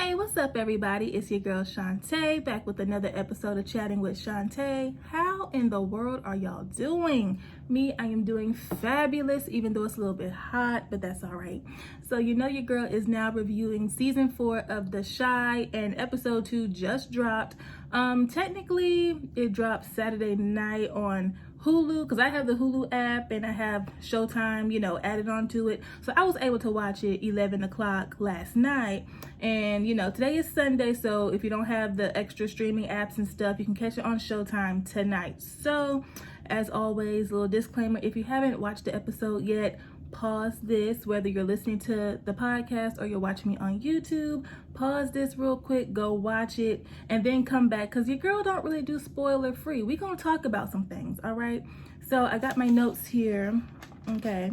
Hey, what's up, everybody? It's your girl Shantae back with another episode of Chatting with Shantae. How in the world are y'all doing? Me, I am doing fabulous, even though it's a little bit hot, but that's all right. So you know your girl is now reviewing season 4 of The Chi, and episode 2 just dropped. Technically, it dropped Saturday night on Hulu, because I have the Hulu app and I have Showtime, added onto it. So I was able to watch it 11 o'clock last night. And, today is Sunday, so if you don't have the extra streaming apps and stuff, you can catch it on Showtime tonight. So, as always, a little disclaimer, if you haven't watched the episode yet, pause this, whether you're listening to the podcast or you're watching me on YouTube. Pause this real quick, go watch it, and then come back, because your girl don't really do spoiler free. We're gonna talk about some things, all right? So I got my notes here, okay?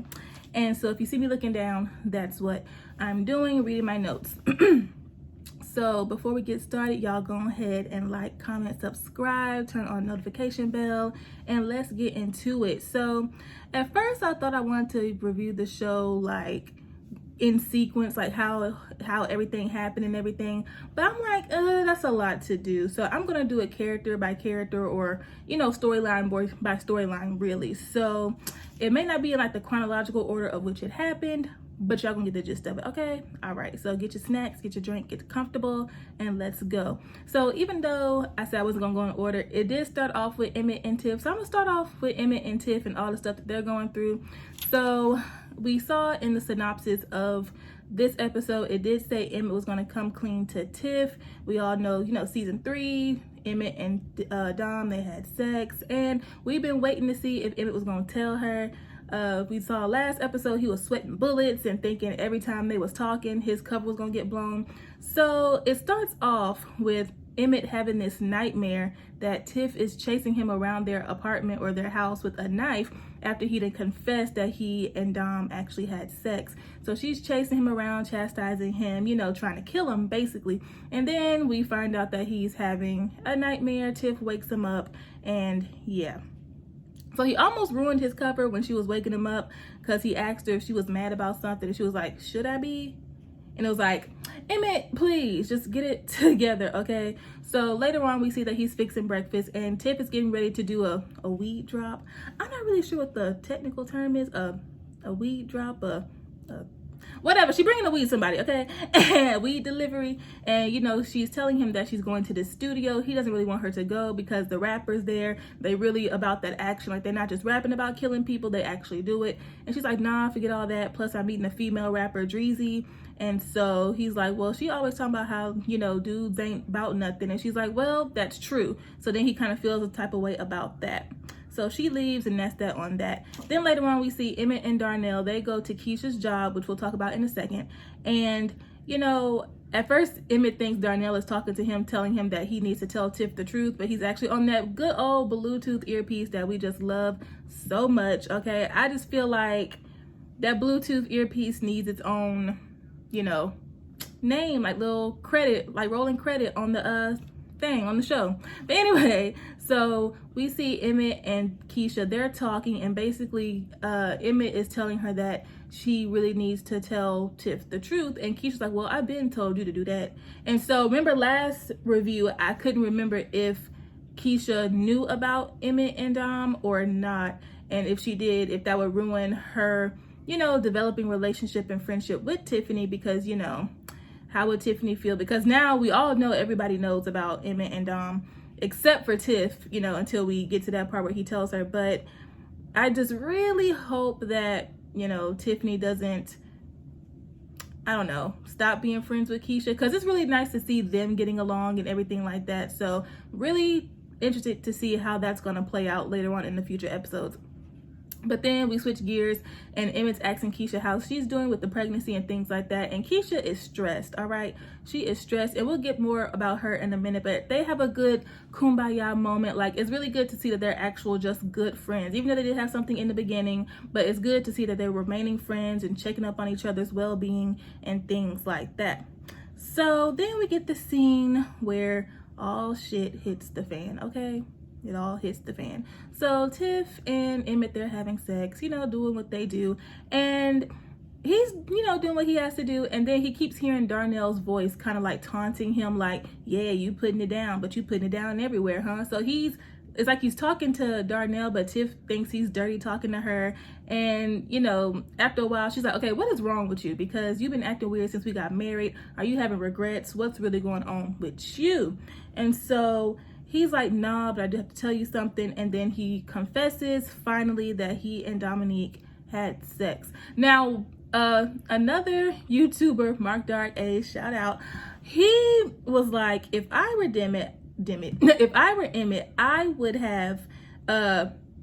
And so if you see me looking down, that's what I'm doing, reading my notes. So before we get started, y'all go ahead and like, comment, subscribe, turn on notification bell, and let's get into it. So at first I thought I wanted to review the show like in sequence, like how everything happened and everything, but I'm like, that's a lot to do. So I'm gonna do it character by character, or storyline by storyline, really. So it may not be in like the chronological order of which it happened, but y'all gonna get the gist of it, okay? All right, so get your snacks, get your drink, get comfortable, and let's go. So even though I said I wasn't gonna go in order, it did start off with Emmett and Tiff. So I'm gonna start off with Emmett and Tiff and all the stuff that they're going through. So we saw in the synopsis of this episode, it did say Emmett was gonna come clean to Tiff. We all know, season 3, Emmett and Dom, they had sex, and we've been waiting to see if Emmett was gonna tell her. We saw last episode, he was sweating bullets and thinking every time they was talking, his cover was gonna get blown. So it starts off with Emmett having this nightmare that Tiff is chasing him around their apartment or their house with a knife after he done confessed that he and Dom actually had sex. So she's chasing him around, chastising him, trying to kill him basically. And then we find out that he's having a nightmare. Tiff wakes him up, and yeah. So he almost ruined his cover when she was waking him up, because he asked her if she was mad about something, and she was like, should I be? And it was like, Emmett, please just get it together, okay? So later on we see that he's fixing breakfast, and Tiff is getting ready to do a weed drop. I'm not really sure what the technical term is. A weed drop, whatever. She bringing the weed to somebody, okay? And weed delivery. And she's telling him that she's going to the studio. He doesn't really want her to go because the rappers there, they really about that action. Like, they're not just rapping about killing people, they actually do it. And she's like, nah, forget all that. Plus I'm meeting a female rapper, Dreezy. And so he's like, well, she always talking about how, dudes ain't about nothing. And she's like, well, that's true. So then he kind of feels a type of way about that. So she leaves, and that's that on that. Then later on, we see Emmett and Darnell. They go to Keisha's job, which we'll talk about in a second. And, at first, Emmett thinks Darnell is talking to him, telling him that he needs to tell Tiff the truth. But he's actually on that good old Bluetooth earpiece that we just love so much, okay? I just feel like that Bluetooth earpiece needs its own, name, like little credit, like rolling credit on the thing on the show. But anyway, so we see Emmett and Keisha, they're talking, and basically Emmett is telling her that she really needs to tell Tiff the truth, and Keisha's like, well, I've been told you to do that. And so remember last review, I couldn't remember if Keisha knew about Emmett and Dom or not, and if she did, if that would ruin her developing relationship and friendship with Tiffany, because how would Tiffany feel? Because now we all know, everybody knows about Emmett and Dom, except for Tiff, until we get to that part where he tells her. But I just really hope that, Tiffany doesn't, I don't know, stop being friends with Keisha, because it's really nice to see them getting along and everything like that. So really interested to see how that's going to play out later on in the future episodes. But then we switch gears, and Emmett's asking Keisha how she's doing with the pregnancy and things like that. And Keisha is stressed, all right? She is stressed, and we'll get more about her in a minute. But they have a good kumbaya moment. Like, it's really good to see that they're actual just good friends, even though they did have something in the beginning. But it's good to see that they're remaining friends and checking up on each other's well-being and things like that. So then we get the scene where all shit hits the fan, okay? It all hits the fan. So Tiff and Emmett, they're having sex, doing what they do. And he's, you know, doing what he has to do. And then he keeps hearing Darnell's voice kind of like taunting him, like, yeah, you putting it down, but you putting it down everywhere, huh? So it's like he's talking to Darnell, but Tiff thinks he's dirty talking to her. And, you know, after a while, she's like, okay, what is wrong with you? Because you've been acting weird since we got married. Are you having regrets? What's really going on with you? And so he's like, nah, but I do have to tell you something. And then he confesses finally that he and Dominique had sex. Now, another YouTuber, Mark Dark A, shout out, he was like, if I were if I were Emmett, I would have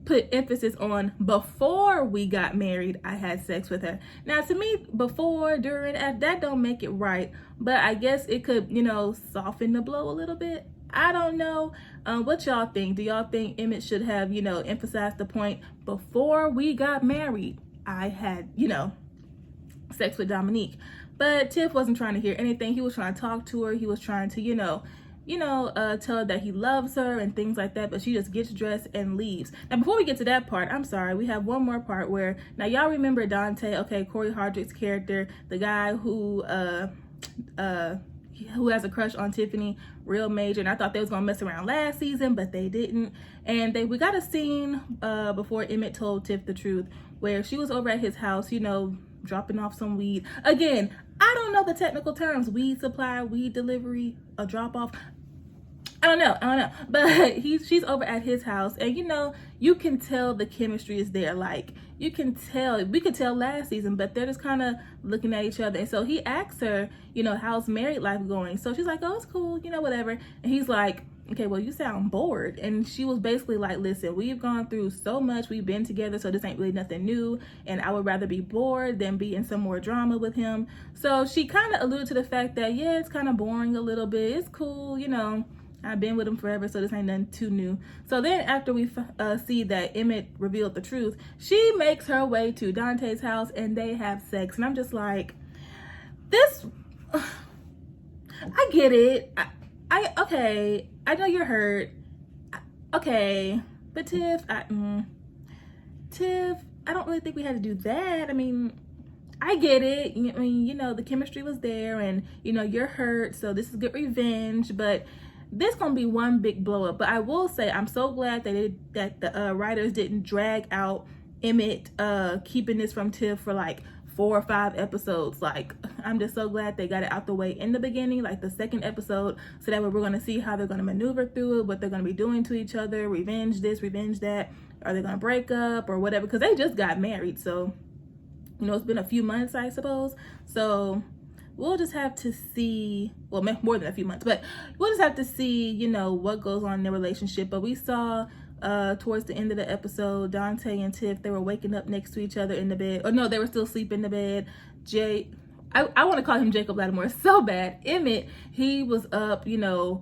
put emphasis on before we got married, I had sex with her. Now, to me, before, during, after, that don't make it right, but I guess it could, you know, soften the blow a little bit. I don't know. What y'all think? Do y'all think Emmett should have, you know, emphasized the point before we got married, I had, you know, sex with Dominique? But Tiff wasn't trying to hear anything. He was trying to talk to her. He was trying to, tell her that he loves her and things like that, but she just gets dressed and leaves. Now, before we get to that part, I'm sorry, we have one more part where, now y'all remember Dante, okay, Corey Hardrick's character, the guy who has a crush on Tiffany, real major, and I thought they was gonna mess around last season, but they didn't. And we got a scene before Emmett told Tiff the truth, where she was over at his house, you know, dropping off some weed. Again, I don't know the technical terms, weed supply, weed delivery, a drop off. I don't know, but she's over at his house, and you know, you can tell the chemistry is there. Like, you can tell, we could tell last season, but they're just kind of looking at each other. And so he asks her, you know, how's married life going? So she's like, oh, it's cool, you know, whatever. And he's like, okay, well, you sound bored. And she was basically like, listen, we've gone through so much, we've been together, so this ain't really nothing new, and I would rather be bored than be in some more drama with him. So she kind of alluded to the fact that, yeah, it's kind of boring a little bit, it's cool, you know, I've been with him forever, so this ain't nothing too new. So then after we see that Emmett revealed the truth, she makes her way to Dante's house and they have sex. And I'm just like, this, I get it. Okay, I know you're hurt. Okay, but Tiff, I don't really think we had to do that. I mean, I get it. I mean, you know, the chemistry was there and, you know, you're hurt, so this is good revenge, but this gonna be one big blow up. But I will say, I'm so glad that the writers didn't drag out Emmett keeping this from Tiff for like 4 or 5 episodes. Like, I'm just so glad they got it out the way in the beginning, like the 2nd episode, so that way we're gonna see how they're gonna maneuver through it, what they're gonna be doing to each other, revenge this, revenge that. Are they gonna break up or whatever? Because they just got married, so, you know, it's been a few months, I suppose. So we'll just have to see, well, more than a few months, but we'll just have to see, you know, what goes on in their relationship. But we saw towards the end of the episode, Dante and Tiff, they were waking up next to each other in the bed. Or no, they were still asleep in the bed. I want to call him Jacob Lattimore so bad. Emmett, he was up, you know,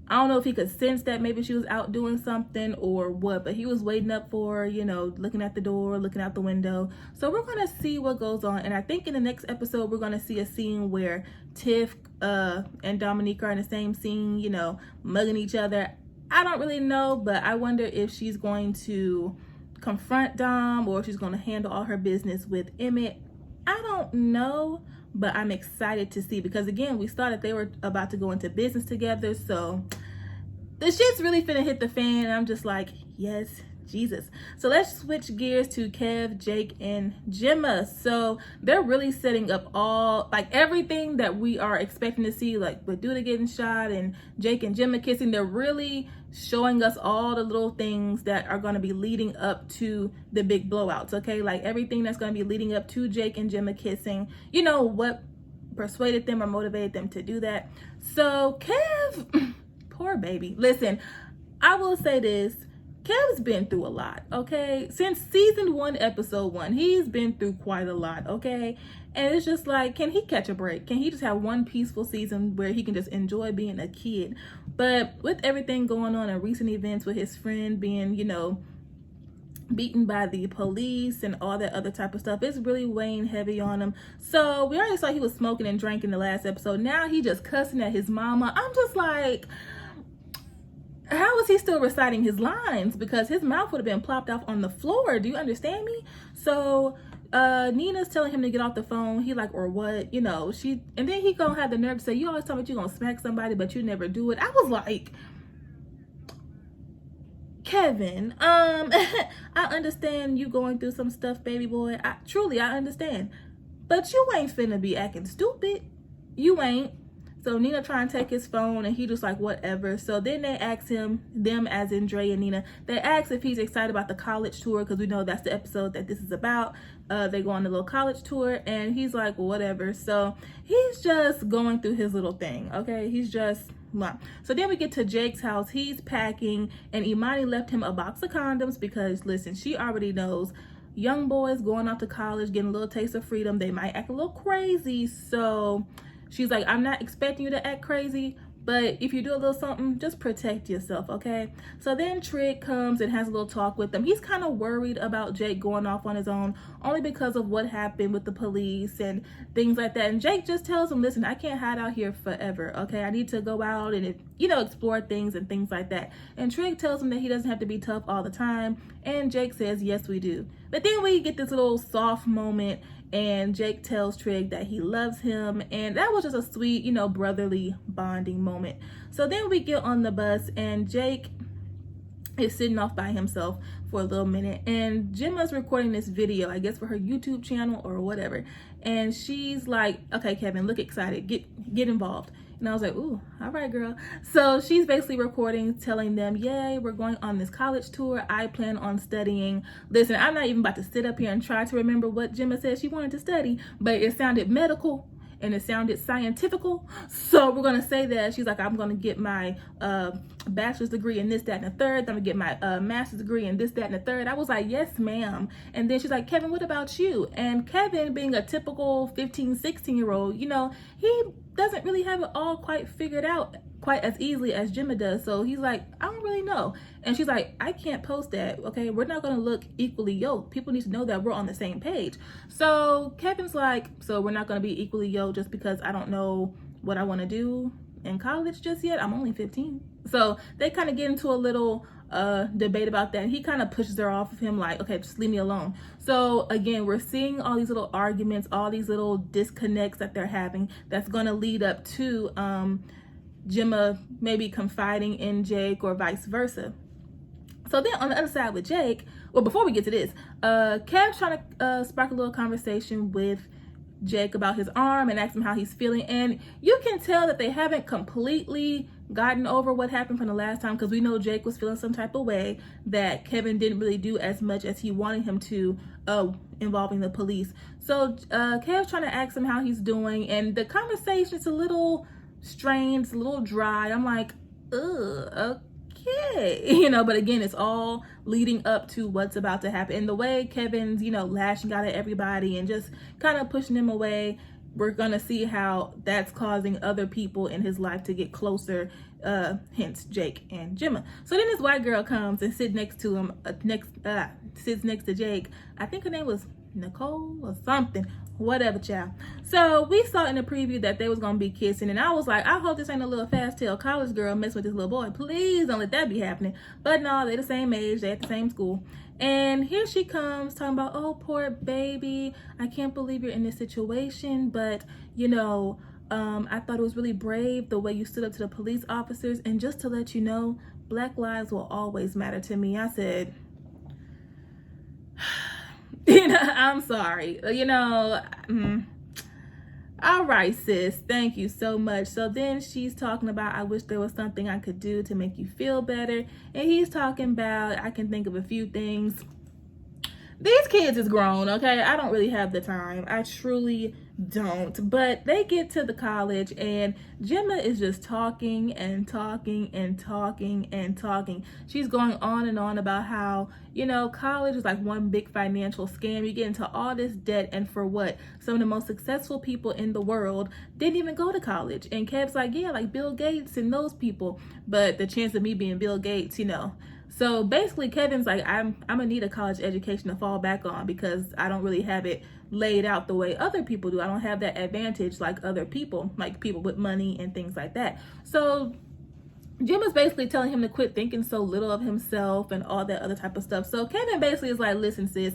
I don't know if he could sense that maybe she was out doing something or what, but he was waiting up for her, you know, looking at the door, looking out the window. So we're going to see what goes on. And I think in the next episode, we're going to see a scene where Tiff and Dominique are in the same scene, you know, mugging each other. I don't really know, but I wonder if she's going to confront Dom or if she's going to handle all her business with Emmett. I don't know, but I'm excited to see, because again, we saw that they were about to go into business together. So the shit's really finna hit the fan. And I'm just like, yes, Jesus. So let's switch gears to Kev, Jake, and Gemma. So they're really setting up all, like, everything that we are expecting to see, like with Duda getting shot and Jake and Gemma kissing. They're really showing us all the little things that are going to be leading up to the big blowouts, okay? Like everything that's going to be leading up to Jake and Gemma kissing, you know, what persuaded them or motivated them to do that. So Kev, poor baby. Listen, I will say this, Kev's been through a lot, okay? Since season 1, episode 1, he's been through quite a lot, okay? And it's just like, can he catch a break? Can he just have one peaceful season where he can just enjoy being a kid? But with everything going on in recent events with his friend being, you know, beaten by the police and all that other type of stuff, it's really weighing heavy on him. So we already saw he was smoking and drinking the last episode. Now he just cussing at his mama. I'm just like, how is he still reciting his lines? Because his mouth would have been plopped off on the floor. Do you understand me? So Nina's telling him to get off the phone. He like, or what, you know, and then he gonna have the nerve to say, you always tell me you gonna smack somebody, but you never do it. I was like, Kevin, I understand you going through some stuff, baby boy. I understand. But you ain't finna be acting stupid. You ain't. So Nina trying to take his phone and he just like, whatever. So then they ask him, them as in Dre and Nina, they ask if he's excited about the college tour, because we know that's the episode that this is about. They go on a little college tour and he's like, whatever. So he's just going through his little thing, okay? He's just, so then we get to Jake's house. He's packing and Imani left him a box of condoms because, listen, she already knows young boys going off to college, getting a little taste of freedom, they might act a little crazy. So she's like, I'm not expecting you to act crazy, but if you do a little something, just protect yourself, okay? So then Trig comes and has a little talk with them. He's kind of worried about Jake going off on his own, only because of what happened with the police and things like that. And Jake just tells him, listen, I can't hide out here forever, okay? I need to go out and, you know, explore things and things like that. And Trig tells him that he doesn't have to be tough all the time. And Jake says, yes, we do. But then we get this little soft moment and Jake tells Trig that he loves him, and that was just a sweet, you know, brotherly bonding moment. So then we get on the bus and Jake is sitting off by himself for a little minute, and Gemma's recording this video, I guess for her YouTube channel or whatever, and she's like, okay, Kevin, look excited, get involved. And I was like, ooh, all right, girl. So she's basically recording, telling them, yay, we're going on this college tour. I plan on studying. Listen, I'm not even about to sit up here and try to remember what Gemma said she wanted to study, but it sounded medical and it sounded scientifical. So we're going to say that. She's like, I'm going to get my bachelor's degree in this, that, and the third. I'm going to get my master's degree in this, that, and the third. I was like, yes, ma'am. And then she's like, Kevin, what about you? And Kevin, being a typical 15, 16-year-old, you know, he doesn't really have it all quite figured out quite as easily as Gemma does. So he's like, I don't really know. And she's like, I can't post that, okay? We're not gonna look equally yoked. People need to know that we're on the same page. So Kevin's like, so we're not gonna be equally yoked just because I don't know what I wanna do in college just yet. I'm only 15. So they kind of get into a little debate about that, and he kind of pushes her off of him like, okay, just leave me alone. So again, we're seeing all these little arguments, all these little disconnects that they're having that's going to lead up to Gemma maybe confiding in Jake or vice versa. So then on the other side with Jake, well, before we get to this, Kev's trying to spark a little conversation with Jake about his arm and ask him how he's feeling, and you can tell that they haven't completely gotten over what happened from the last time, because we know Jake was feeling some type of way that Kevin didn't really do as much as he wanted him to involving the police. So Kev's trying to ask him how he's doing, and the conversation's a little strained, a little dry. I'm like, ugh, okay, you know, but again, it's all leading up to what's about to happen. And the way Kevin's, you know, lashing out at everybody and just kind of pushing them away, we're gonna see how that's causing other people in his life to get closer, hence Jake and Gemma. So then this white girl comes and sits next to him, sits next to Jake. I think her name was Nicole or something, whatever, child. So we saw in the preview that they was gonna be kissing, and I was like, I hope this ain't a little fast tail college girl messing with this little boy. Please don't let that be happening. But no, they the same age, they at the same school. And here she comes talking about, oh, poor baby, I can't believe you're in this situation, but you know, I thought it was really brave the way you stood up to the police officers, and just to let you know, Black lives will always matter to me. I said, you know, I'm sorry, you know, all right, sis, thank you so much. So then she's talking about, I wish there was something I could do to make you feel better. And he's talking about, I can think of a few things. These kids is grown, okay? I don't really have the time. I truly don't. But they get to the college and Gemma is just talking and talking and talking and talking. She's going on and on about how, you know, college is like one big financial scam. You get into all this debt, and for what? Some of the most successful people in the world didn't even go to college. And Kev's like, yeah, like Bill Gates and those people. But the chance of me being Bill Gates, you know. So basically Kevin's like, I'm gonna need a college education to fall back on because I don't really have it laid out the way other people do. I don't have that advantage like other people, like people with money and things like that. So Gemma's basically telling him to quit thinking so little of himself and all that other type of stuff. So Kevin basically is like, listen, sis,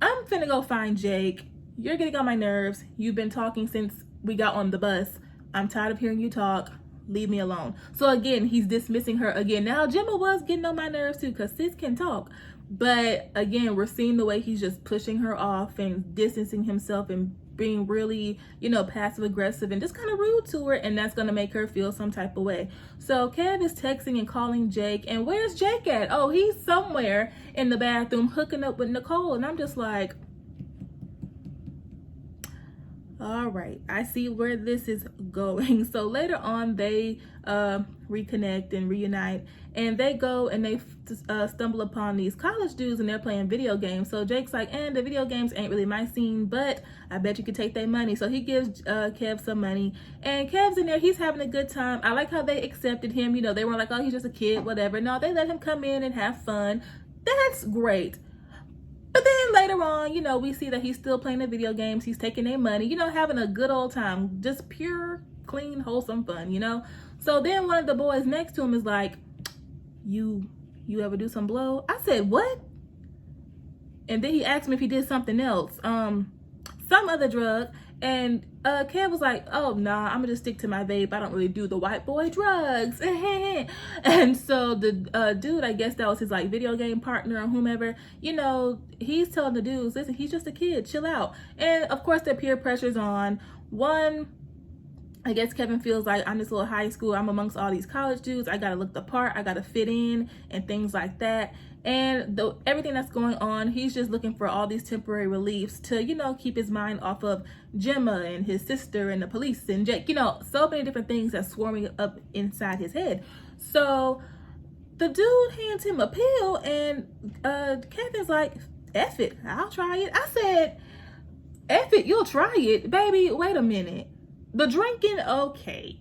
I'm finna go find Jake. You're getting on my nerves. You've been talking since we got on the bus. I'm tired of hearing you talk. Leave me alone. So again, he's dismissing her again. Now, Gemma was getting on my nerves too, because sis can talk. But again, we're seeing the way he's just pushing her off and distancing himself and being really, passive aggressive and just kind of rude to her, and that's going to make her feel some type of way. So Kev is texting and calling Jake, and where's Jake at? Oh, he's somewhere in the bathroom hooking up with Nicole, and I'm just like, all right, I see where this is going. So later on, they reconnect and reunite, and they go and they stumble upon these college dudes, and they're playing video games. So Jake's like, and the video games ain't really my scene, but I bet you could take their money. So he gives Kev some money, and Kev's in there. He's having a good time. I like how they accepted him. They weren't like, oh, he's just a kid, whatever. No, they let him come in and have fun. That's great. But then later on, we see that he's still playing the video games. He's taking their money, having a good old time. Just pure, clean, wholesome fun, So then one of the boys next to him is like, you ever do some blow? I said, what? And then he asked me if he did something else. Some other drug. And Kev was like, oh, nah, I'm gonna just stick to my vape. I don't really do the white boy drugs. And so the dude, I guess that was his like video game partner or whomever, he's telling the dudes, listen, he's just a kid, chill out. And of course the peer pressure's on. One, I guess Kevin feels like I'm this little high school, I'm amongst all these college dudes, I gotta look the part, I gotta fit in and things like that. And everything that's going on, he's just looking for all these temporary reliefs to, keep his mind off of Gemma and his sister and the police and Jake, so many different things that's swarming up inside his head. So the dude hands him a pill, and Kevin's like, F it, I'll try it. I said, F it, you'll try it? Baby, wait a minute. The drinking, okay.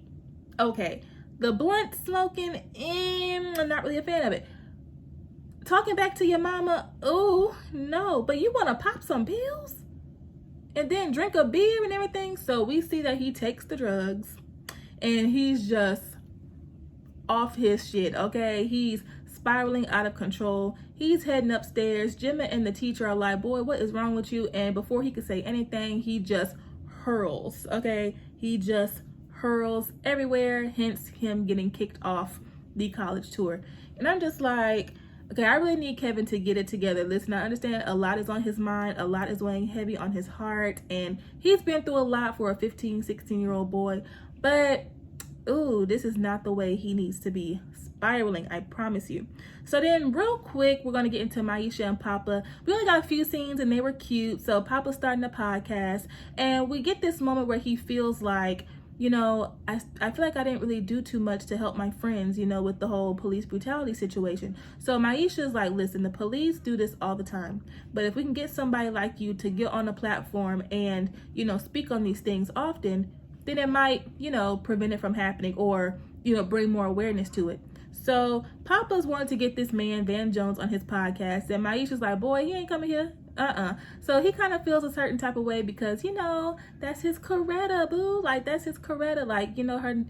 The blunt smoking, I'm not really a fan of it. Talking back to your mama, oh no, but you want to pop some pills and then drink a beer and everything? So we see that he takes the drugs and he's just off his shit, okay? He's spiraling out of control. He's heading upstairs. Gemma and the teacher are like, boy, what is wrong with you? And before he could say anything, he just hurls, okay? He just hurls everywhere, hence him getting kicked off the college tour. And I'm just like, okay, I really need Kevin to get it together. Listen, I understand a lot is on his mind, a lot is weighing heavy on his heart, and he's been through a lot for a 15, 16-year-old boy, but ooh, this is not the way he needs to be spiraling, I promise you. So then real quick, we're going to get into Maisha and Papa. We only got a few scenes and they were cute. So Papa's starting a podcast, and we get this moment where he feels like, I feel like I didn't really do too much to help my friends, with the whole police brutality situation. So Maisha's like, listen, the police do this all the time. But if we can get somebody like you to get on a platform and, speak on these things often, then it might, prevent it from happening or, bring more awareness to it. So Papa's wanted to get this man, Van Jones, on his podcast. And Maisha's like, boy, he ain't coming here. So he kind of feels a certain type of way because, that's his Coretta, boo. Like, that's his Coretta, like,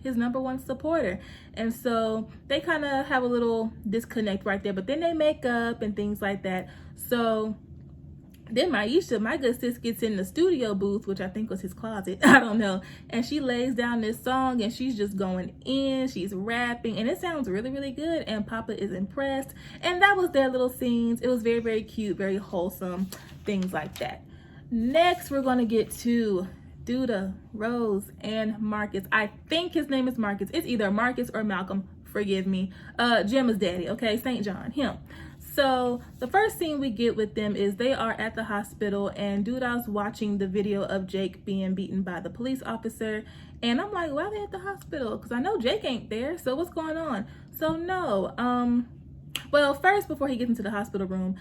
his number one supporter. And so they kind of have a little disconnect right there. But then they make up and things like that. So then Maisha, my good sis, gets in the studio booth, which I think was his closet. I don't know. And she lays down this song and she's just going in. She's rapping and it sounds really, really good. And Papa is impressed. And that was their little scenes. It was very, very cute, very wholesome, things like that. Next, we're going to get to Duda, Rose, and Marcus. I think his name is Marcus. It's either Marcus or Malcolm. Forgive me. Gemma's daddy, okay? St. John, him. So the first scene we get with them is they are at the hospital and Duda's watching the video of Jake being beaten by the police officer. And I'm like, why are they at the hospital? Because I know Jake ain't there. So what's going on? So no. Well, first, before he gets into the hospital room,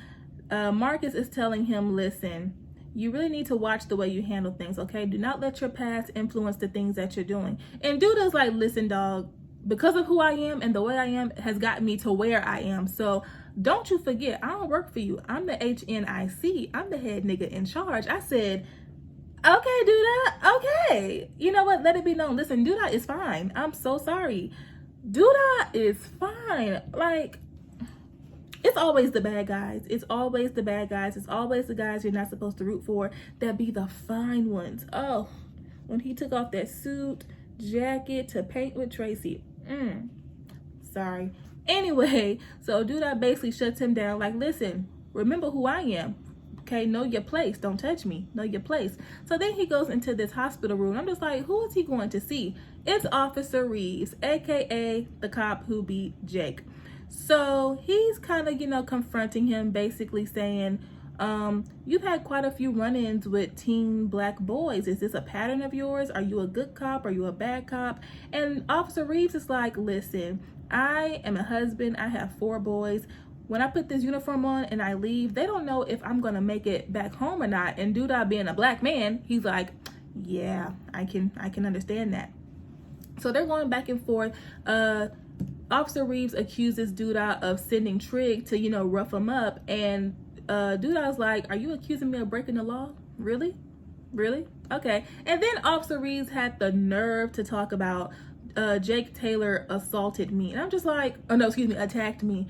Marcus is telling him, listen, you really need to watch the way you handle things, okay? Do not let your past influence the things that you're doing. And Duda's like, listen, dog, because of who I am and the way I am has gotten me to where I am. So don't you forget, I don't work for you. I'm the HNIC. I'm the head nigga in charge. I said, okay, Duda, okay. You know what? Let it be known. Listen, Duda is fine. I'm so sorry. Duda is fine. Like, it's always the bad guys. It's always the bad guys. It's always the guys you're not supposed to root for that be the fine ones. Oh, when he took off that suit, jacket to paint with Tracy. Sorry. Anyway, so Duda basically shuts him down like, listen, remember who I am. Okay, know your place. Don't touch me. Know your place. So then he goes into this hospital room. I'm just like, who is he going to see? It's Officer Reeves, aka the cop who beat Jake. So he's kind of, confronting him, basically saying, you've had quite a few run-ins with teen black boys. Is this a pattern of yours? Are you a good cop? Are you a bad cop? And Officer Reeves is like, listen, I am a husband. I have 4 boys. When I put this uniform on and I leave, they don't know if I'm gonna make it back home or not. And Duda being a black man, he's like, yeah, I can understand that. So they're going back and forth. Officer Reeves accuses Duda of sending Trig to, rough him up. And Duda's like, are you accusing me of breaking the law? Really? Really? Okay. And then Officer Reeves had the nerve to talk about Jake Taylor assaulted me. And I'm just like, attacked me.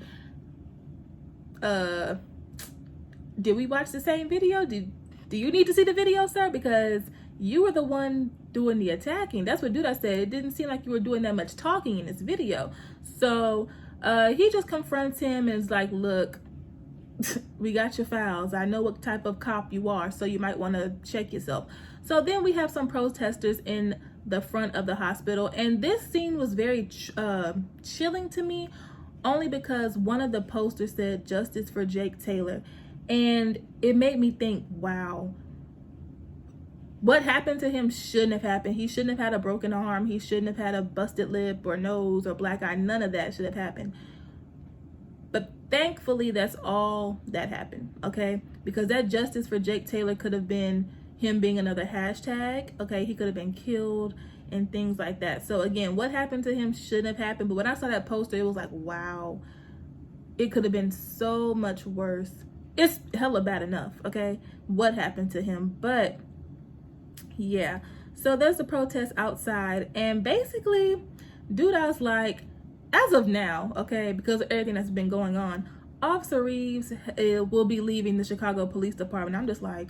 Did we watch the same video? Do you need to see the video, sir? Because you were the one doing the attacking. That's what Duda said. It didn't seem like you were doing that much talking in this video. So he just confronts him and is like, look, we got your files. I know what type of cop you are, so you might want to check yourself. So then we have some protesters in the front of the hospital, and this scene was very chilling to me, only because one of the posters said justice for Jake Taylor, and it made me think, wow, what happened to him shouldn't have happened. He shouldn't have had a broken arm. He shouldn't have had a busted lip or nose or black eye. None of that should have happened. But thankfully, that's all that happened, okay? Because that justice for Jake Taylor could have been him being another hashtag, okay? He could have been killed and things like that. So again, what happened to him shouldn't have happened. But when I saw that poster, it was like, wow, it could have been so much worse. It's hella bad enough, okay, what happened to him. But yeah, so there's the protest outside, and basically Duda's like, as of now, okay, because of everything that's been going on, Officer Reeves will be leaving the Chicago Police Department. I'm just like,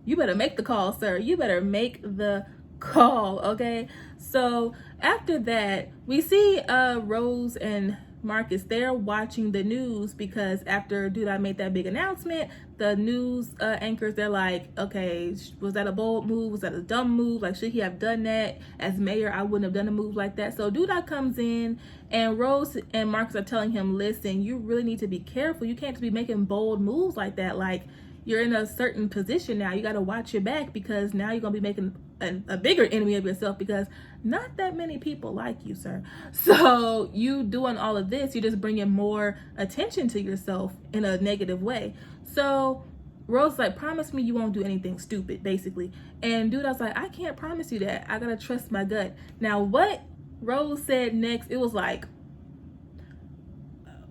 you better make the call, sir. You better make the call, okay? So after that, we see Rose and Marcus, they're watching the news, because after Duda made that big announcement, the news anchors, they're like, okay, was that a bold move? Was that a dumb move? Like, should he have done that? As mayor, I wouldn't have done a move like that. So Duda comes in, and Rose and Marcus are telling him, listen, you really need to be careful. You can't just be making bold moves like that. Like, you're in a certain position now. You got to watch your back, because now you're going to be making a bigger enemy of yourself, because not that many people like you, sir. So you doing all of this, you're just bringing more attention to yourself in a negative way. So Rose like, promise me you won't do anything stupid, basically. And Duda's like, I can't promise you that. I got to trust my gut. Now, what Rose said next, it was like,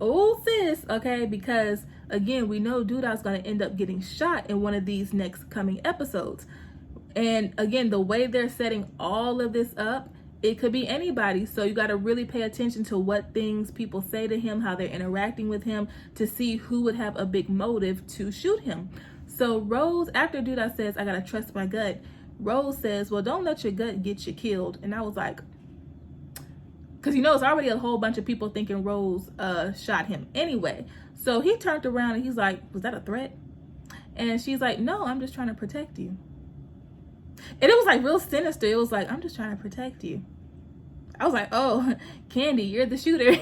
oh, sis, okay, because again, we know Duda's going to end up getting shot in one of these next coming episodes. And again, the way they're setting all of this up, it could be anybody. So you got to really pay attention to what things people say to him, how they're interacting with him, to see who would have a big motive to shoot him. So Rose, after Duda says, I got to trust my gut, Rose says, well, don't let your gut get you killed. And I was like, because it's already a whole bunch of people thinking Rose shot him anyway. So he turned around and he's like, was that a threat? And she's like, no, I'm just trying to protect you. And it was like real sinister. It was like, I'm just trying to protect you. I was like, oh, Candy, you're the shooter,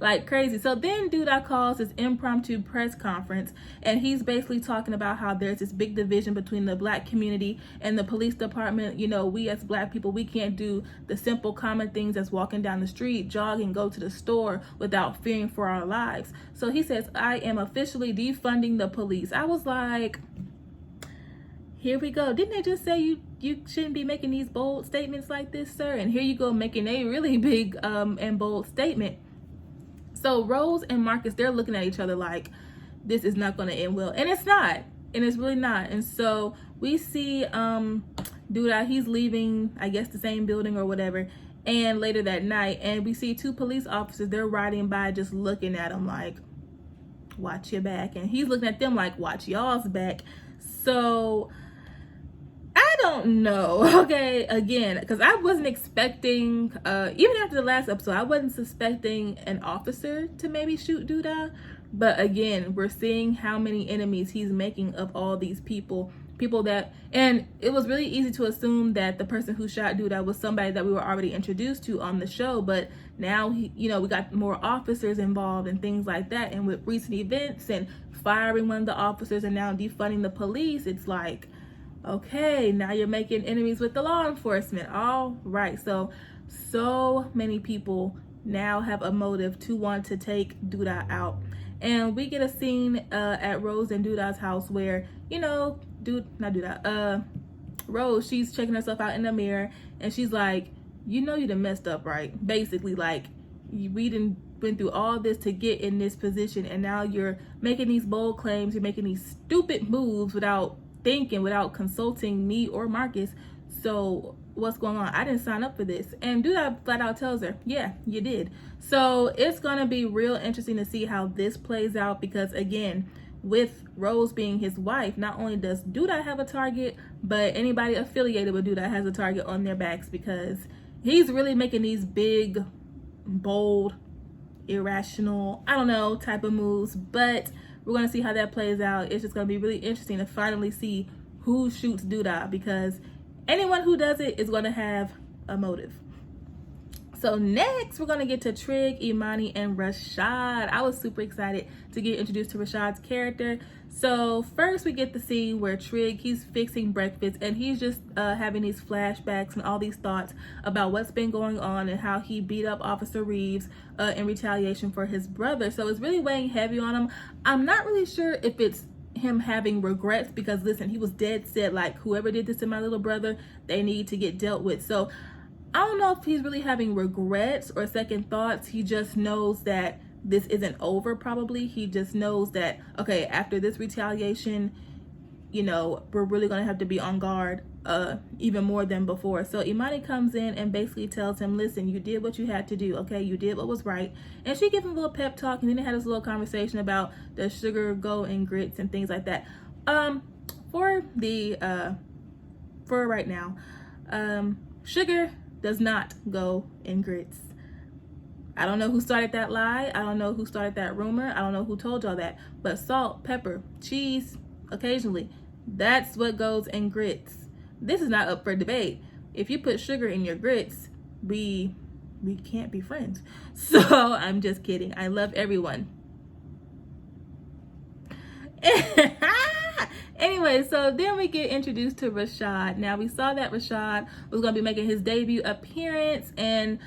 like crazy. So then Duda calls this impromptu press conference, and he's basically talking about how there's this big division between the black community and the police department. We as black people, we can't do the simple common things as walking down the street, jogging, go to the store without fearing for our lives. So he says, I am officially defunding the police. I was like, here we go. Didn't they just say you shouldn't be making these bold statements like this, sir? And here you go making a really big and bold statement. So Rose and Marcus, they're looking at each other like, this is not going to end well. And it's not. And it's really not. And so we see Duda, he's leaving, I guess, the same building or whatever. And later that night, and we see 2 police officers, they're riding by just looking at him like, watch your back. And he's looking at them like, watch y'all's back. So I don't know, okay, again, because I wasn't expecting, even after the last episode, I wasn't suspecting an officer to maybe shoot Duda. But again, we're seeing how many enemies he's making of all these people that, and it was really easy to assume that the person who shot Duda was somebody that we were already introduced to on the show. But now, we got more officers involved and things like that. And with recent events and firing one of the officers and now defunding the police, it's like, okay, now you're making enemies with the law enforcement. All right, so many people now have a motive to want to take Duda out. And we get a scene at Rose and Duda's house where, Rose, she's checking herself out in the mirror and she's like, you done messed up, right? Basically, like, we done went through all this to get in this position, and now you're making these bold claims, you're making these stupid moves without thinking, without consulting me or Marcus. So what's going on? I didn't sign up for this. And Duda flat out tells her, yeah, you did. So it's gonna be real interesting to see how this plays out, because again, with Rose being his wife, not only does Duda have a target, but anybody affiliated with Duda has a target on their backs, because he's really making these big, bold, irrational, I don't know, type of moves. But we're going to see how that plays out. It's just going to be really interesting to finally see who shoots Duda, because anyone who does it is going to have a motive. So next, we're going to get to Trig, Imani, and Rashad. I was super excited to get introduced to Rashad's character. So first, we get to see where Trig, he's fixing breakfast, and he's just having these flashbacks and all these thoughts about what's been going on and how he beat up Officer Reeves in retaliation for his brother. So it's really weighing heavy on him. I'm not really sure if it's him having regrets, because listen, he was dead set, like, whoever did this to my little brother, they need to get dealt with. So I don't know if he's really having regrets or second thoughts. He just knows that this isn't over, probably. He just knows that, okay, after this retaliation, we're really going to have to be on guard even more than before. So Imani comes in and basically tells him, listen, you did what you had to do, okay? You did what was right. And she gives him a little pep talk, and then they had this little conversation about does sugar go in grits and things like that. For right now, sugar does not go in grits. I don't know who started that lie. I don't know who started that rumor. I don't know who told y'all that. But salt, pepper, cheese, occasionally, that's what goes in grits. This is not up for debate. If you put sugar in your grits, we can't be friends. So I'm just kidding. I love everyone. Anyway, so then we get introduced to Rashad. Now, we saw that Rashad was going to be making his debut appearance, and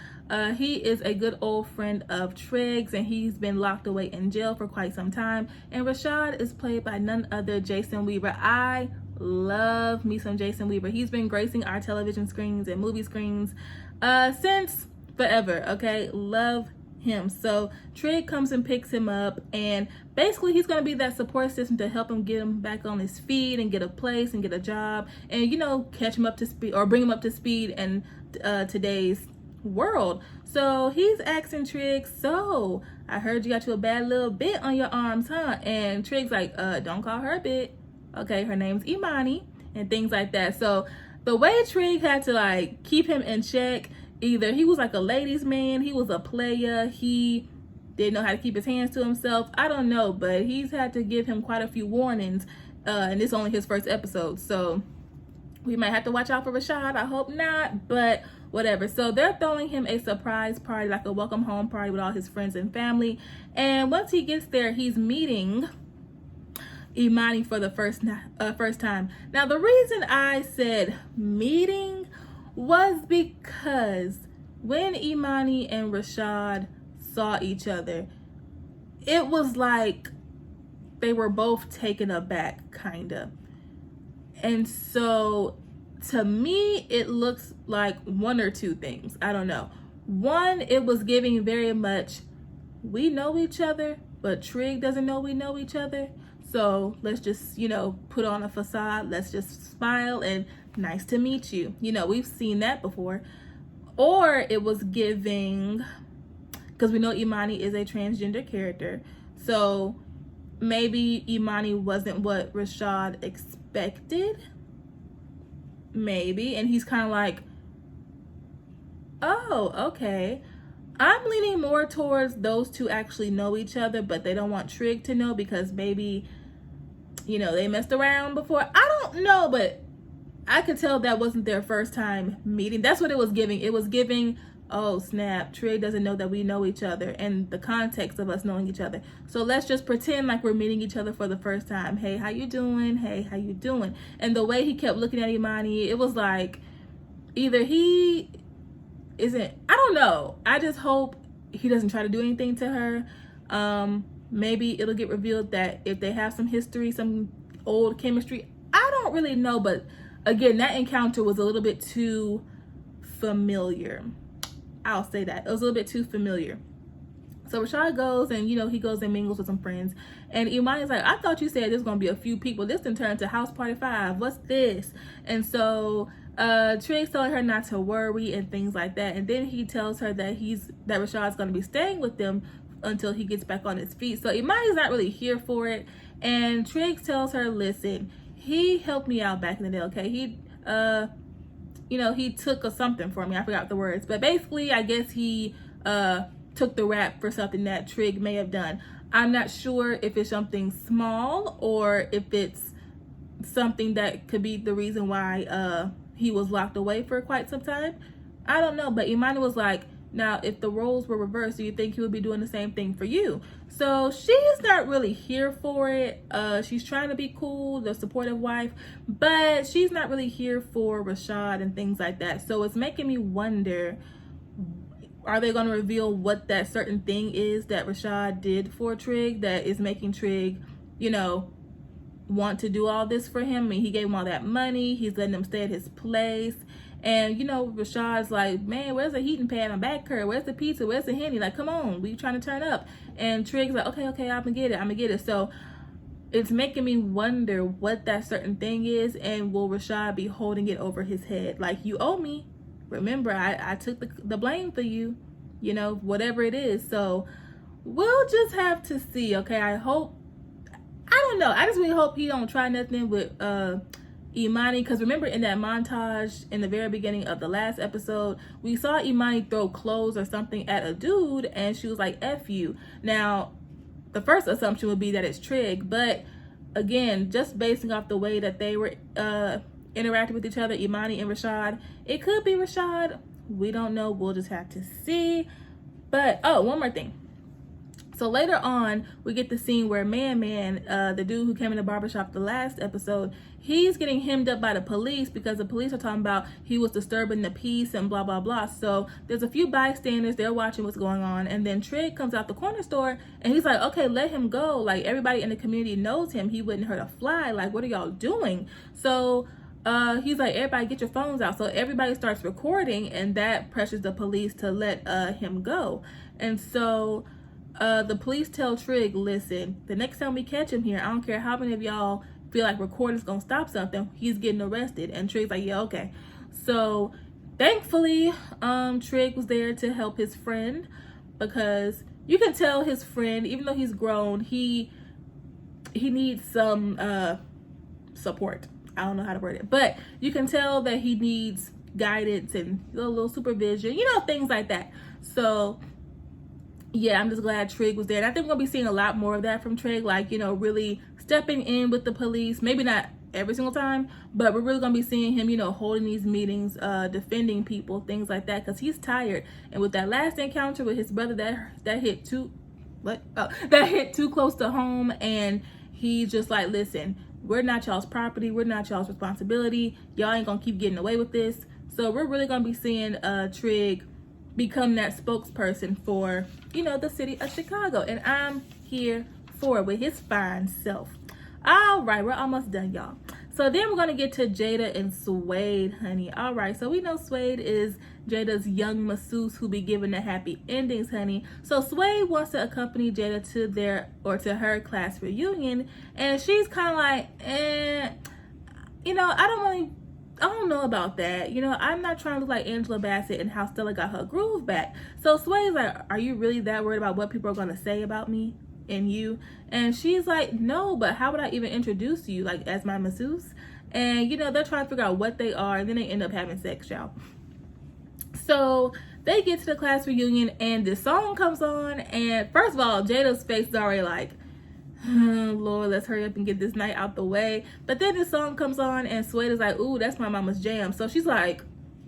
he is a good old friend of Trig's, and he's been locked away in jail for quite some time. And Rashad is played by none other Jason Weaver. I love me some Jason Weaver. He's been gracing our television screens and movie screens since forever, okay? Love him. So Trig comes and picks him up, and basically he's going to be that support system to help him get him back on his feet and get a place and get a job, and catch him up to speed, or bring him up to speed in today's world. So he's asking Trig, so I heard you got you a bad little bit on your arms, huh? And Trig's like, don't call her a bit, okay? Her name's Imani, and things like that. So the way Trig had to keep him in check, either he was like a ladies' man, he was a player, he didn't know how to keep his hands to himself, I don't know, but he's had to give him quite a few warnings, and this is only his first episode, so we might have to watch out for Rashad. I hope not, but whatever. So they're throwing him a surprise party, like a welcome home party with all his friends and family, and once he gets there, he's meeting Imani for the first time. Now, the reason I said meeting was because when Imani and Rashad saw each other, it was like they were both taken aback, kinda. And so to me, it looks like one or two things. I don't know. One, it was giving very much, we know each other, but Trig doesn't know we know each other. So let's just, put on a facade. Let's just smile and nice to meet you. We've seen that before. Or it was giving, because we know Imani is a transgender character. So maybe Imani wasn't what Rashad expected. Maybe. And he's kind of like, oh, okay. I'm leaning more towards those two actually know each other, but they don't want Trig to know because maybe, you know, they messed around before. I don't know, but I could tell that wasn't their first time meeting. That's what it was giving. It was giving, oh snap, Trig doesn't know that we know each other and the context of us knowing each other. So let's just pretend like we're meeting each other for the first time. Hey, how you doing? Hey, how you doing? And the way he kept looking at Imani, it was like either he isn't, I don't know. I just hope he doesn't try to do anything to her. Maybe it'll get revealed that if they have some history, some old chemistry, I don't really know. But again, that encounter was a little bit too familiar. I'll say that. It was a little bit too familiar. So Rashad goes and, you know, he goes and mingles with some friends. And Imani's like, I thought you said there's going to be a few people. This didn't turn into House Party 5. What's this? And so Trig's telling her not to worry and things like that. And then he tells her that Rashad's going to be staying with them until he gets back on his feet. So Imani's not really here for it. And Trig tells her, listen, he helped me out back in the day, okay? He, you know, he took something for me. I forgot the words. But basically, I guess he took the rap for something that Trig may have done. I'm not sure if it's something small or if it's something that could be the reason why he was locked away for quite some time. I don't know. But Imani was like, now, if the roles were reversed, do you think he would be doing the same thing for you? So she's not really here for it. She's trying to be cool, the supportive wife, but she's not really here for Rashad and things like that. So it's making me wonder, are they going to reveal what that certain thing is that Rashad did for Trig that is making Trig, you know, want to do all this for him? I mean, he gave him all that money. He's letting him stay at his place. And, you know, Rashad's like, man, where's the heating pad? My back hurt. Where's the pizza? Where's the Henny? Like, come on, we trying to turn up. And Trig's like, okay, I'm gonna get it. So it's making me wonder what that certain thing is, and will Rashad be holding it over his head? Like, you owe me. Remember, I took the blame for you, you know, whatever it is. So we'll just have to see, okay? I don't know. I just really hope he don't try nothing with Imani, because remember in that montage in the very beginning of the last episode, we saw Imani throw clothes or something at a dude and she was like, F you. Now, the first assumption would be that it's Trig, but again, just basing off the way that they were interacting with each other, Imani and Rashad, it could be Rashad. We don't know. We'll just have to see. But, oh, one more thing. So later on, we get the scene where Man, the dude who came in the barbershop the last episode, he's getting hemmed up by the police because the police are talking about he was disturbing the peace and blah, blah, blah. So there's a few bystanders, they're watching what's going on. And then Trig comes out the corner store and he's like, okay, let him go. Like, everybody in the community knows him. He wouldn't hurt a fly. Like, what are y'all doing? So he's like, everybody get your phones out. So everybody starts recording and that pressures the police to let him go. And so the police tell Trig, listen, the next time we catch him here, I don't care how many of y'all feel like recording's gonna stop something, he's getting arrested. And Trig's like, yeah, okay. So thankfully, Trig was there to help his friend, because you can tell his friend, even though he's grown, he needs some support. I don't know how to word it, but you can tell that he needs guidance and a little supervision, you know, things like that. So yeah, I'm just glad Trig was there. And I think we're going to be seeing a lot more of that from Trig, like, you know, really stepping in with the police. Maybe not every single time, but we're really going to be seeing him, you know, holding these meetings, defending people, things like that, because he's tired. And with that last encounter with his brother, that hit too close to home, and he's just like, listen, we're not y'all's property. We're not y'all's responsibility. Y'all ain't going to keep getting away with this. So we're really going to be seeing Trig become that spokesperson for, you know, the city of Chicago. And I'm here for it with his fine self. All right, we're almost done, y'all. So then we're going to get to Jada and Suede, honey. All right, so we know Suede is Jada's young masseuse who be giving the happy endings, honey. So Suede wants to accompany Jada to her class reunion. And she's kind of like, you know, I don't know about that. You know, I'm not trying to look like Angela Bassett and how Stella got her groove back. So Suede's like, are you really that worried about what people are going to say about me? in you? And she's like, no, but how would I even introduce you, like, as my masseuse? And, you know, they're trying to figure out what they are, and then they end up having sex, y'all. So they get to the class reunion, and this song comes on, and first of all, Jada's face is already like, oh, Lord, let's hurry up and get this night out the way. But then this song comes on, and Suede is like, ooh, that's my mama's jam. So she's like,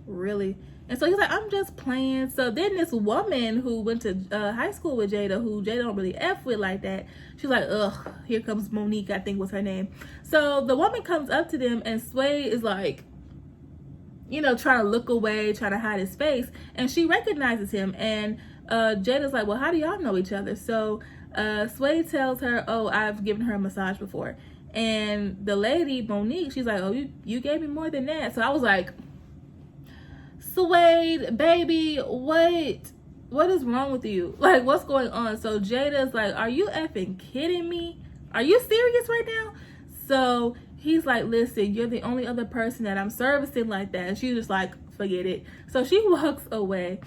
really? And so he's like, I'm just playing. So then this woman who went to high school with Jada, who Jada don't really F with like that, she's like, ugh, here comes Monique, I think was her name. So the woman comes up to them, and Suede is like, you know, trying to look away, trying to hide his face. And she recognizes him. And Jada's like, well, how do y'all know each other? So Suede tells her, oh, I've given her a massage before. And the lady, Monique, she's like, oh, you gave me more than that. So I was like, Suede, baby, what is wrong with you? Like, what's going on? So Jada's like, are you effing kidding me? Are you serious right now? So he's like, listen, you're the only other person that I'm servicing like that. And she's just like, forget it. So she walks away.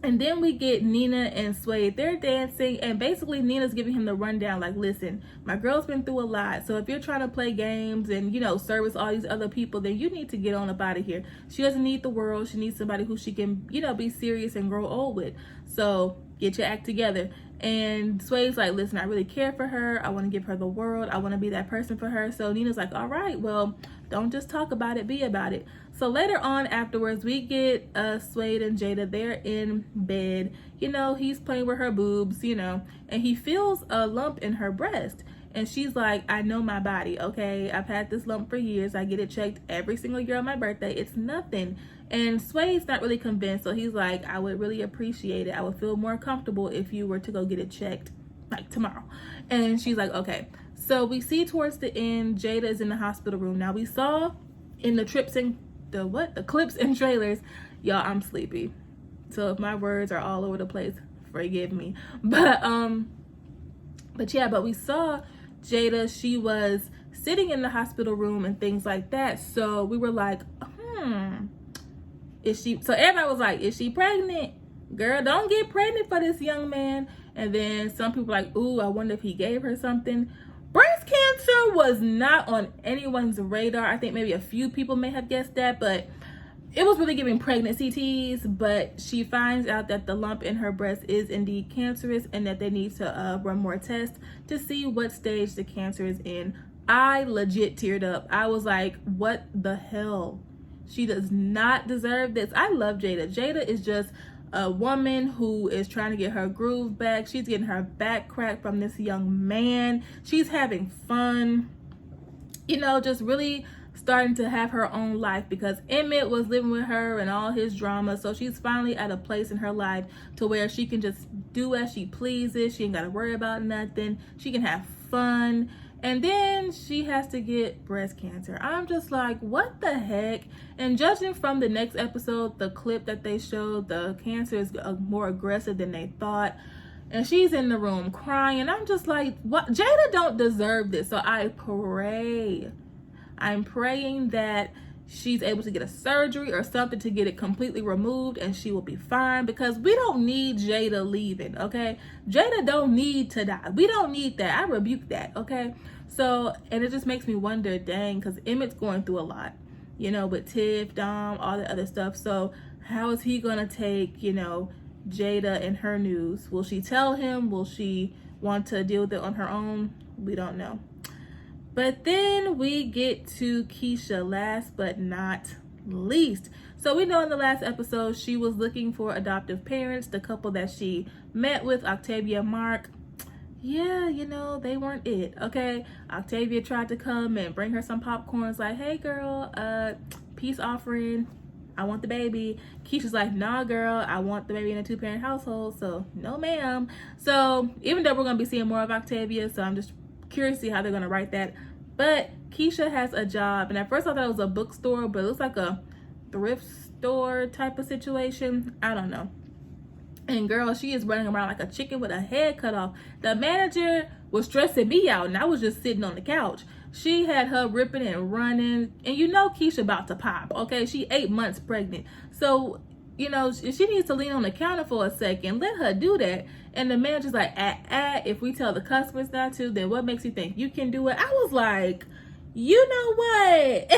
And then we get Nina and Suede. They're dancing, and basically Nina's giving him the rundown, like, listen, my girl's been through a lot, so if you're trying to play games and, you know, service all these other people, then you need to get on up out of here. She doesn't need the world. She needs somebody who she can, you know, be serious and grow old with. So get your act together. And Suede's like, listen, I really care for her. I want to give her the world. I want to be that person for her. So Nina's like, all right, well, don't just talk about it, be about it. So later on afterwards, we get Suede and Jada. They're in bed. You know, he's playing with her boobs, you know, and he feels a lump in her breast. And she's like, I know my body, okay? I've had this lump for years. I get it checked every single year on my birthday. It's nothing. And Suede's not really convinced. So he's like, I would really appreciate it. I would feel more comfortable if you were to go get it checked, like, tomorrow. And she's like, okay. So we see towards the end, Jada is in the hospital room. Now we saw in the clips and trailers, y'all, I'm sleepy. So if my words are all over the place, forgive me. But yeah, but we saw Jada, she was sitting in the hospital room and things like that. So we were like, so everybody was like, is she pregnant? Girl, don't get pregnant for this young man. And then some people were like, ooh, I wonder if he gave her something. Breast cancer was not on anyone's radar. I think maybe a few people may have guessed that, but it was really giving pregnancy tease. But she finds out that the lump in her breast is indeed cancerous and that they need to run more tests to see what stage the cancer is in. I legit teared up. I was like, what the hell? She does not deserve this. I love Jada. Jada is just a woman who is trying to get her groove back. She's getting her back cracked from this young man. She's having fun, you know, just really starting to have her own life because Emmett was living with her and all his drama. So she's finally at a place in her life to where she can just do as she pleases. She ain't got to worry about nothing. She can have fun. And then she has to get breast cancer. I'm just like, what the heck? And judging from the next episode, the clip that they showed, the cancer is more aggressive than they thought. And she's in the room crying. And I'm just like, what? Jada don't deserve this. So I'm praying that she's able to get a surgery or something to get it completely removed and she will be fine, because we don't need Jada leaving, okay? Jada don't need to die. We don't need that. I rebuke that, okay? So, and it just makes me wonder, dang, because Emmett's going through a lot, you know, with Tiff, Dom, all the other stuff. So how is he gonna take, you know, Jada and her news? Will she tell him? Will she want to deal with it on her own? We don't know. But then we get to Keisha, last but not least. So we know in the last episode, she was looking for adoptive parents. The couple that she met with, Octavia and Mark, yeah, you know, they weren't it, okay? Octavia tried to come and bring her some popcorn. It's like, hey girl, peace offering, I want the baby. Keisha's like, nah girl, I want the baby in a 2-parent household. So no ma'am. So even though we're gonna be seeing more of Octavia, so I'm just curious to see how they're gonna write that. But Keisha has a job, and at first I thought it was a bookstore, but it looks like a thrift store type of situation. I don't know. And girl, she is running around like a chicken with a head cut off. The manager was stressing me out, and I was just sitting on the couch. She had her ripping and running, and you know Keisha about to pop, okay? She 8 months pregnant. So you know, she needs to lean on the counter for a second. Let her do that. And the manager's like, if we tell the customers not to, then what makes you think you can do it? I was like, you know what?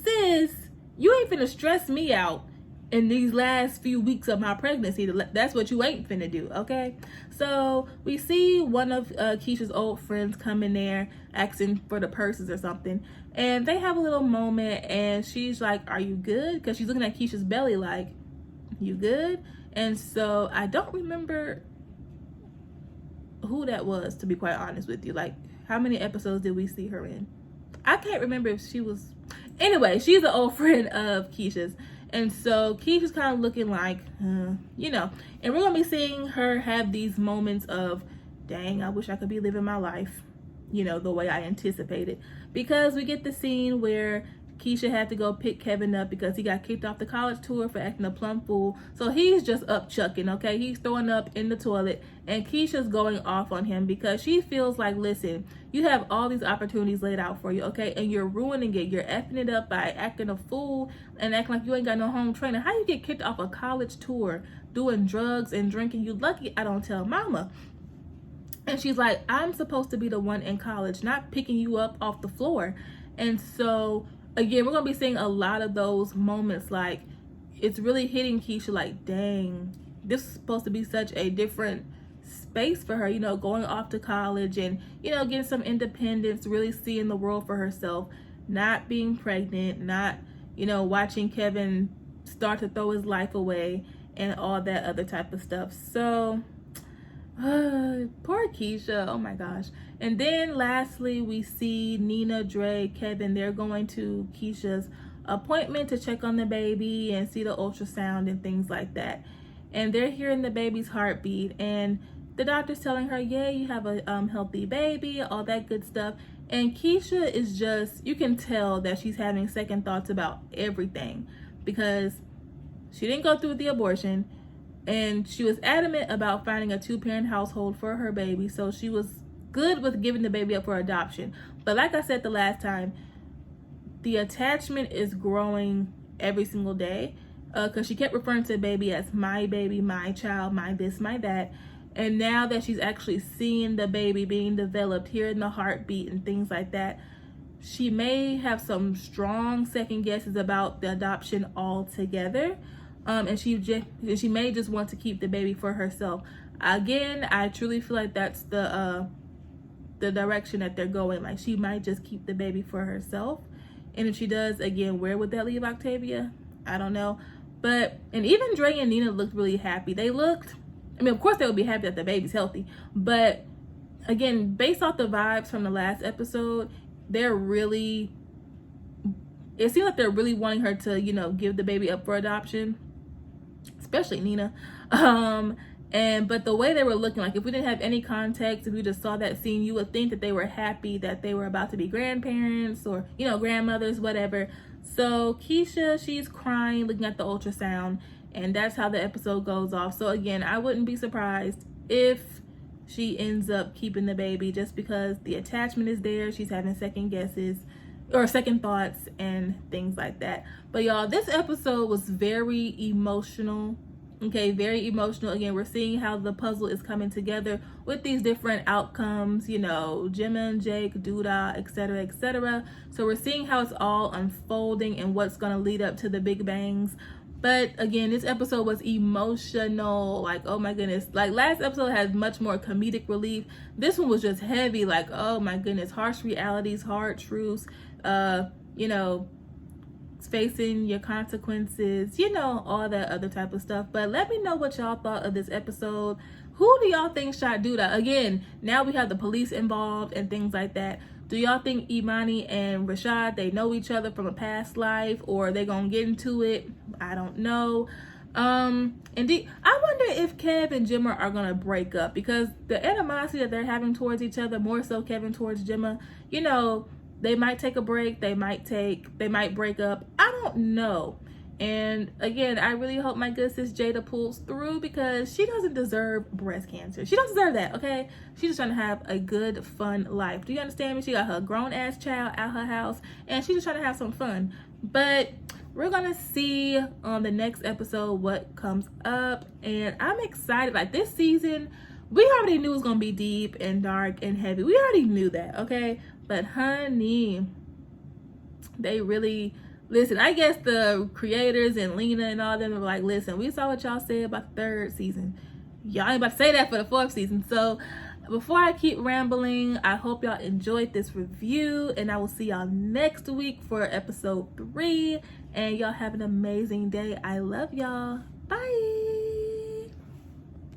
Sis, you ain't finna stress me out in these last few weeks of my pregnancy. That's what you ain't finna do, okay? So we see one of Keisha's old friends come in there asking for the purses or something, and they have a little moment, and she's like, are you good? Because she's looking at Keisha's belly like, you good? And so I don't remember who that was, to be quite honest with you. Like, how many episodes did we see her in? I can't remember if she was... Anyway, she's an old friend of Keisha's. And so Keisha's kind of looking like, you know. And we're going to be seeing her have these moments of, dang, I wish I could be living my life, you know, the way I anticipated. Because we get the scene where Keisha had to go pick Kevin up because he got kicked off the college tour for acting a plumb fool. So he's just up chucking, okay? He's throwing up in the toilet, and Keisha's going off on him because she feels like, listen, you have all these opportunities laid out for you, okay? And you're ruining it. You're effing it up by acting a fool and acting like you ain't got no home training. How you get kicked off a college tour doing drugs and drinking? You lucky I don't tell mama. And she's like, I'm supposed to be the one in college, not picking you up off the floor. And so again, we're going to be seeing a lot of those moments. Like, it's really hitting Keisha like, dang, this is supposed to be such a different space for her, you know, going off to college and, you know, getting some independence, really seeing the world for herself, not being pregnant, not, you know, watching Kevin start to throw his life away and all that other type of stuff. So, poor Keisha, oh my gosh. And then lastly, we see Nina, Dre, Kevin, they're going to Keisha's appointment to check on the baby and see the ultrasound and things like that. And they're hearing the baby's heartbeat, and the doctor's telling her, yeah, you have a healthy baby, all that good stuff. And Keisha is just, you can tell that she's having second thoughts about everything because she didn't go through with the abortion, and she was adamant about finding a 2-parent household for her baby. So she was good with giving the baby up for adoption. But like I said the last time, the attachment is growing every single day because she kept referring to the baby as my baby, my child, my this, my that. And now that she's actually seeing the baby being developed, hearing the heartbeat and things like that, she may have some strong second guesses about the adoption altogether. And she may just want to keep the baby for herself. Again, I truly feel like that's the direction that they're going. Like, she might just keep the baby for herself. And if she does, again, where would that leave Octavia? I don't know. But, and even Dre and Nina looked really happy. They looked, I mean, of course they would be happy that the baby's healthy. But again, based off the vibes from the last episode, they're really, it seems like they're really wanting her to, you know, give the baby up for adoption. Especially Nina. But the way they were looking, like, if we didn't have any context, if we just saw that scene, you would think that they were happy that they were about to be grandparents or, you know, grandmothers, whatever. So Keisha, she's crying, looking at the ultrasound, and that's how the episode goes off. So again, I wouldn't be surprised if she ends up keeping the baby just because the attachment is there. She's having second guesses or second thoughts and things like that. But y'all, this episode was very emotional. Okay, very emotional. Again, we're seeing how the puzzle is coming together with these different outcomes, you know, Gemma and Jake, Duda, etc., etc. So we're seeing how it's all unfolding and what's going to lead up to the big bangs. But again, this episode was emotional. Like, oh my goodness. Like, last episode had much more comedic relief. This one was just heavy. Like, oh my goodness, harsh realities, hard truths, you know, facing your consequences, you know, all that other type of stuff. But let me know what y'all thought of this episode. Who do y'all think shot Duda? Again, now we have the police involved and things like that. Do y'all think Imani and Rashad, they know each other from a past life, or are they gonna get into it? I don't know. Indeed, I wonder if Kev and Gemma are gonna break up, because the animosity that they're having towards each other, more so Kevin towards Gemma, you know, they might take a break, they might break up. I don't know. And again, I really hope my good sis Jada pulls through, because she doesn't deserve breast cancer. She doesn't deserve that, okay? She's just trying to have a good, fun life. Do you understand me? She got her grown-ass child at her house, and she's just trying to have some fun. But we're gonna see on the next episode what comes up, and I'm excited. Like, this season, we already knew it was gonna be deep and dark and heavy. We already knew that, okay? But honey, they really listen. I guess the creators and Lena and all them were like, listen, we saw what y'all said about the 3rd season. Y'all ain't about to say that for the 4th season. So before I keep rambling, I hope y'all enjoyed this review, and I will see y'all next week for episode 3. And y'all have an amazing day. I love y'all.